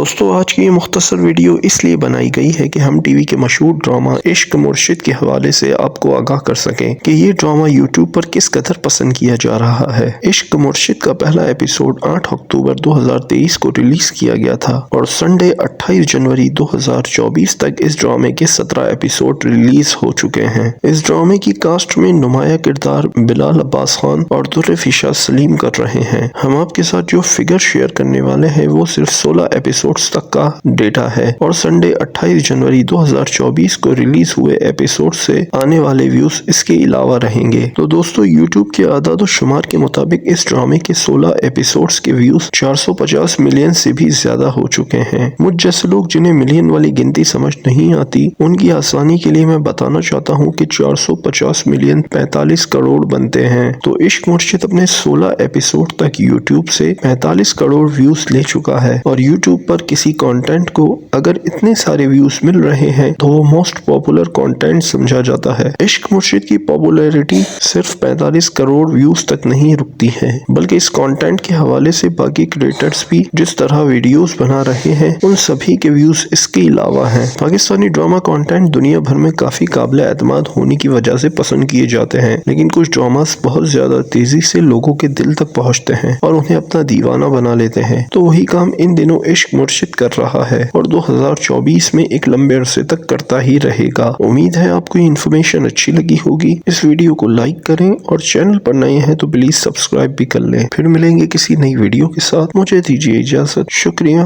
دوستو آج کی یہ مختصر ویڈیو اس لیے بنائی گئی ہے کہ ہم ٹی وی کے مشہور ڈرامہ عشق مرشد کے حوالے سے آپ کو آگاہ کر سکیں کہ یہ ڈرامہ یوٹیوب پر کس قدر پسند کیا جا رہا ہے۔ عشق مرشد کا پہلا ایپیسوڈ 8 اکتوبر 2023 کو ریلیز کیا گیا تھا اور سنڈے 28 جنوری 2024 تک اس ڈرامے کے 17 ایپیسوڈ ریلیز ہو چکے ہیں۔ اس ڈرامے کی کاسٹ میں نمایاں کردار بلال عباس خان اور در فیشا سلیم کر رہے ہیں۔ ہم آپ کے ساتھ جو فگر شیئر کرنے والے ہیں وہ صرف 16 ایپیسوڈز تک کا ڈیٹا ہے اور سنڈے 28 جنوری 2024 کو ریلیز ہوئے ایپیسوڈ سے آنے والے ویوز اس کے علاوہ رہیں گے۔ تو دوستو یوٹیوب کے اعداد و شمار کے مطابق اس ڈرامے کے 16 ایپیسوڈز کے ویوز 450 ملین سے بھی زیادہ ہو چکے ہیں۔ مجھ جیسے لوگ جنہیں ملین والی گنتی سمجھ نہیں آتی ان کی آسانی کے لیے میں بتانا چاہتا ہوں کہ 450 ملین 45 کروڑ بنتے ہیں۔ تو عشق مرشد اپنے 16 ایپیسوڈ تک یوٹیوب سے 45 کروڑ ویوز لے چکا ہے اور یوٹیوب پر کسی کانٹینٹ کو اگر اتنے سارے ویوز مل رہے ہیں تو وہ موسٹ پاپولر کانٹینٹ سمجھا جاتا ہے۔ عشق مرشد کی پاپولیرٹی صرف 45 کروڑ ویوز تک نہیں رکتی ہے بلکہ اس کانٹینٹ کے حوالے سے باقی کریٹرز بھی جس طرح ویڈیوز بنا رہے ہیں ان سبھی کے ویوز اس کے علاوہ ہیں۔ پاکستانی ڈرامہ کانٹینٹ دنیا بھر میں کافی قابل اعتماد ہونے کی وجہ سے پسند کیے جاتے ہیں لیکن کچھ ڈراماز بہت زیادہ تیزی سے لوگوں کے دل تک پہنچتے ہیں اور انہیں اپنا دیوانہ بنا لیتے ہیں۔ تو وہی کام ان دنوں عشق مرشد کر رہا ہے اور 2024 میں ایک لمبے عرصے تک کرتا ہی رہے گا۔ امید ہے آپ کو یہ انفارمیشن اچھی لگی ہوگی۔ اس ویڈیو کو لائک کریں اور چینل پر نئے ہیں تو پلیز سبسکرائب بھی کر لیں۔ پھر ملیں گے کسی نئی ویڈیو کے ساتھ۔ مجھے دیجیے اجازت۔ شکریہ۔